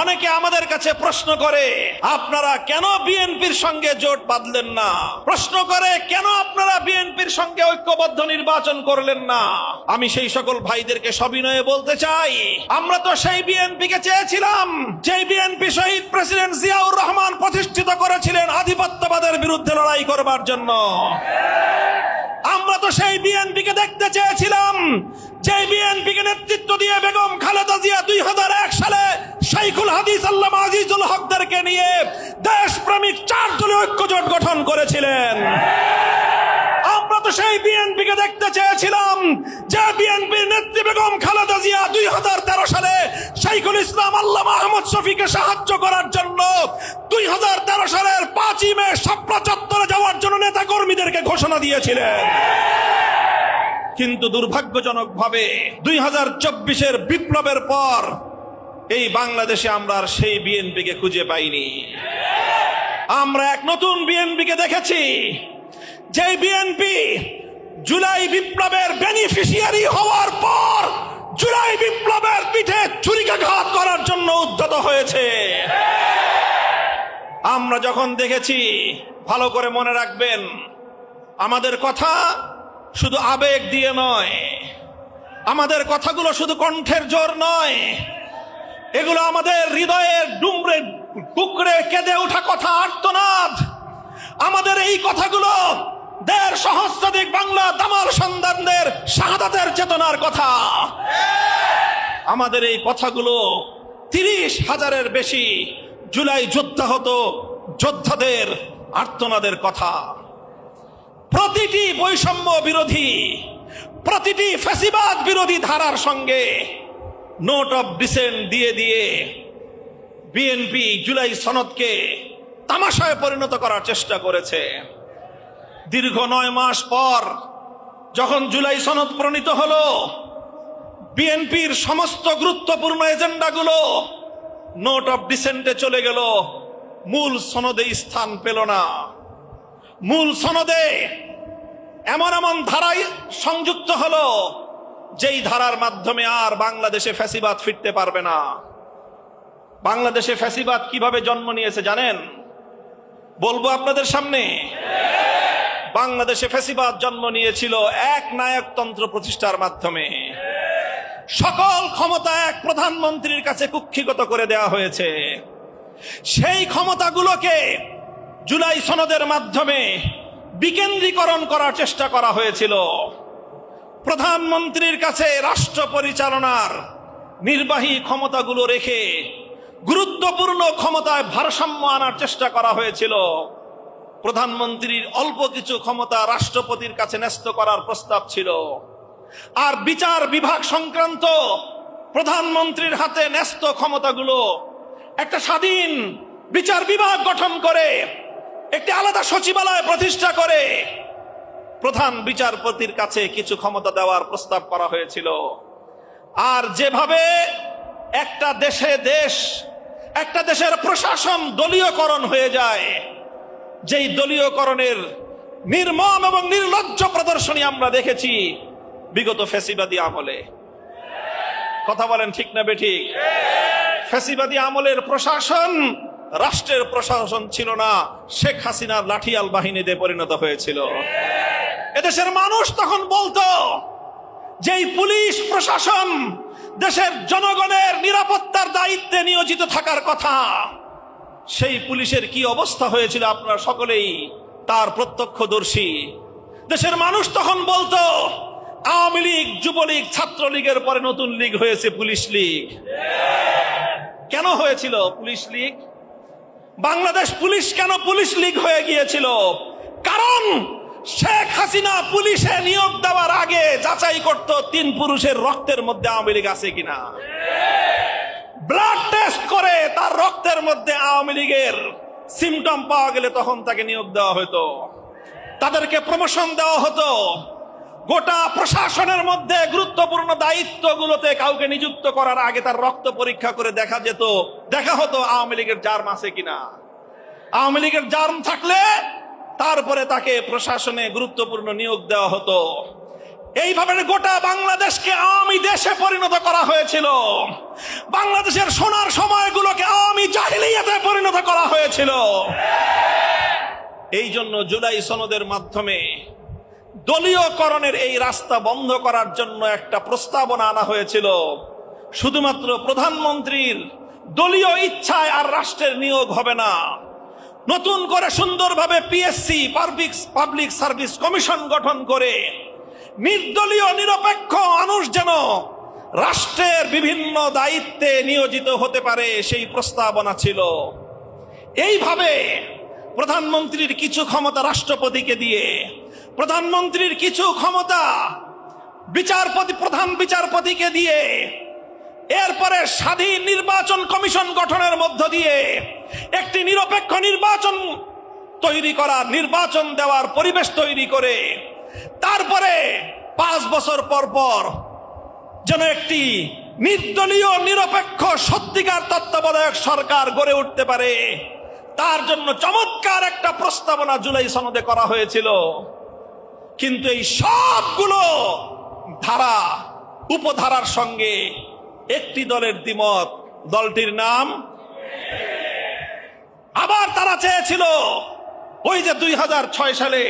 অনেকে আমাদের কাছে প্রশ্ন করে, আপনারা কেন বিএনপির সঙ্গে জোট বাঁধলেন না? প্রশ্ন করে, কেন আপনারা বিএনপির সঙ্গে ঐক্যবদ্ধ নির্বাচন করলেন না? আমি সেই সকল ভাইদেরকে সবিনয়ে বলতে চাই, আমরা তো সেই বিএনপিকে চেয়েছিলাম যে বিএনপি শহীদ প্রেসিডেন্ট জিয়াউর রহমান প্রতিষ্ঠিত করেছিলেন আধিপত্যবাদের বিরুদ্ধে লড়াই করবার জন্য। আমরা তো সেই বিএনপিকে দেখতে চেয়েছিলাম যে বিএনপিকে নেতৃত্ব দিয়ে বেগম খালেদা জিয়া 2001 সালে শাইখুল হাদিস আল্লামা আজিজুল হকদেরকে নিয়ে দেশপ্রেমিক 4 দলীয় ঐক্যজোট গঠন করেছিলেন। আমরা তো সেই বিএনপিকে দেখতে চেয়েছিলাম যে বিএনপির নেত্রী বেগম খালেদা জিয়া 2013 সালে শাইখুল ইসলাম আল্লামা আহমদ শফিকে সাহায্য করার জন্য 2013 সালের 5ই মে শাপলা চত্বরে যাওয়ার জন্য নেতা কর্মীদেরকে ঘোষণা দিয়েছিলেন। কিন্তু দুর্ভাগ্যজনকভাবে 2024-এর বিপ্লবের পর এই বাংলাদেশে আমরা আর সেই বিএনপিকে খুঁজে পাইনি। আমরা এক নতুন বিএনপিকে দেখেছি, যে বিএনপি জুলাই বিপ্লবের বেনিফিশিয়ারি হওয়ার পর জুলাই বিপ্লবের পিঠে ছুরিকাঘাত করার জন্য উদ্যত হয়েছে। আমরা যখন দেখেছি, ভালো করে মনে রাখবেন, আমাদের কথা শুধু আবেগ দিয়ে নয়, আমাদের কথাগুলো শুধু কণ্ঠের জোর নয়, এগুলো আমাদের হৃদয়ের ডুমরে কুকড়ে কেঁদে ওঠা কথা, আর্তনাদ। আমাদের এই কথাগুলো 1.5 সহস্রাধিক বাংলা দামাল সন্তানদের শাহাদাতের চেতনার কথা। আমাদের এই কথাগুলো 30,000-এর বেশি জুলাই যোদ্ধাদের আর্তনাদের কথা। প্রতিটি বৈষম্য বিরোধী, প্রতিটি ফ্যাসিবাদ বিরোধী ধারার সঙ্গে নোট অফ ডিসেন্ট দিয়ে দিয়ে বিএনপি জুলাই সনদকে তামাশায় পরিণত করার চেষ্টা করেছে। দীর্ঘ 9 মাস পর যখন জুলাই সনদ প্রণীত হলো, বিএনপির সমস্ত গুরুত্বপূর্ণ এজেন্ডাগুলো নোট অফ ডিসেন্টে চলে গেল, মূল সনদে স্থান পেল না। মূল সনদে এমন এমন ধারায় সংযুক্ত হলো যেই ধারার মাধ্যমে আর বাংলাদেশে ফ্যাসিবাদ ফিরতে পারবে না। বাংলাদেশে ফ্যাসিবাদ কিভাবে জন্ম নিয়েছে জানেন? বলবো আপনাদের সামনে। বাংলাদেশে ফ্যাসিবাদ জন্ম নিয়েছিল এক নায়কতন্ত্র প্রতিষ্ঠার মাধ্যমে। সকল ক্ষমতা এক প্রধানমন্ত্রীর কাছে কুক্ষিগত করে দেওয়া হয়েছে। সেই ক্ষমতাগুলোকে জুলাই সনদের মাধ্যমে বিকেন্দ্রীকরণ করার চেষ্টা করা হয়েছিল। প্রধানমন্ত্রীর কাছে রাষ্ট্র পরিচালনার নির্বাহী ক্ষমতাগুলো রেখে গুরুত্বপূর্ণ ক্ষমতায় ভারসাম্য আনার চেষ্টা করা হয়েছিল। প্রধানমন্ত্রীর অল্প কিছু ক্ষমতা রাষ্ট্রপতির কাছে ন্যস্ত করার প্রস্তাব ছিল, আর বিচার বিভাগ সংক্রান্ত প্রধানমন্ত্রীর হাতে ন্যস্ত ক্ষমতাগুলো একটা স্বাধীন বিচার বিভাগ গঠন করে একটি আলাদা সচিবালয় প্রতিষ্ঠা করে প্রধান বিচারপতির কাছে কিছু ক্ষমতা দেওয়ার প্রস্তাব করা হয়েছিল। আর যেভাবে একটা দেশের প্রশাসন দলীয়করণ হয়ে যায়, যেই দলীয়করণের নির্মম এবং নির্লজ্জ প্রদর্শনী আমরা দেখেছি বিগত ফ্যাসিবাদী আমলে। কথা বলেন ঠিক না বেঠিক? ফ্যাসিবাদী আমলের প্রশাসন রাষ্ট্রের প্রশাসন ছিল না, শেখ হাসিনার লাঠিয়াল বাহিনীতে পরিণত হয়েছিল। এদেশের মানুষ তখন বলতো, যেই পুলিশ প্রশাসন দেশের জনগণের নিরাপত্তার দায়িত্বে নিয়োজিত থাকার কথা, সেই পুলিশের কি অবস্থা হয়েছিল আপনারা সকলেই তার প্রত্যক্ষদর্শী। দেশের মানুষ তখন বলতো, আওয়ামী লীগ, যুবলীগ, ছাত্রলীগের পরে নতুন লীগ হয়েছে পুলিশ লীগ। কেন হয়েছিল পুলিশ লীগ? বাংলাদেশ পুলিশ কেন পুলিশ লীগ হয়ে গিয়েছিল? কারণ শেখ হাসিনা পুলিশে নিয়োগ দেওয়ার আগে যাচাই করত 3 পুরুষের রক্তের মধ্যে আওয়ামী লীগ আছে কিনা। ব্লাড টেস্ট করে তার রক্তের মধ্যে আওয়ামী লীগের সিমটম পাওয়া গেলে তখন তাকে নিয়োগ দেওয়া হতো, তাদেরকে প্রমোশন দেওয়া হতো। গোটা প্রশাসনের মধ্যে গুরুত্বপূর্ণ দায়িত্বগুলোতে কাউকে নিযুক্ত করার আগে তার রক্ত পরীক্ষা করে দেখা হতো আওয়ামী লীগের জার্ম আছে কিনা। আওয়ামী লীগের জার্ম থাকলে তারপরে তাকে প্রশাসনে গুরুত্বপূর্ণ নিয়োগ দেওয়া হতো। এইভাবে গোটা বাংলাদেশকে আওয়ামী দেশে পরিণত করা হয়েছিল। বাংলাদেশের সোনার সময়গুলোকে করা হয়েছিল। এই জন্য জুলাই সনদের মাধ্যমে দলীয়করণের এই রাস্তা বন্ধ করার জন্য একটা প্রস্তাবনা আনা হয়েছিল। শুধুমাত্র প্রধানমন্ত্রীর দলীয় ইচ্ছায় আর রাষ্ট্রের নিয়োগ হবে না, নতুন করে সুন্দরভাবে পিএসসি পাবলিক সার্ভিস কমিশন গঠন করে নির্দলীয় নিরপেক্ষ মানুষ যেন রাষ্ট্রের বিভিন্ন দায়িত্বে নিয়োজিত হতে পারে, সেই প্রস্তাবনা ছিল। এইভাবে প্রধানমন্ত্রীর কিছু ক্ষমতা রাষ্ট্রপতিকে দিয়ে, প্রধানমন্ত্রীর কিছু ক্ষমতা প্রধান বিচারপতিকে দিয়ে, এরপরে স্বাধীন নির্বাচন কমিশন গঠনের মধ্য দিয়ে একটি নিরপেক্ষ নির্বাচন তৈরি করার, নির্বাচন দেওয়ার পরিবেশ তৈরি করে, তারপরে 5 বছর পর পর যেন একটি নির্দলীয় নিরপেক্ষ সত্যিকার তত্ত্বাবধায়ক সরকার গড়ে উঠতে পারে, তার জন্য চমৎকার একটা প্রস্তাবনা জুলাই সনদে করা হয়েছিল। কিন্তু এই সবগুলো ধারা উপধারার সঙ্গে একটি দলের দ্বিমত, দলটির নাম আবার তারা চেয়েছিল ওই যে 2006 সালে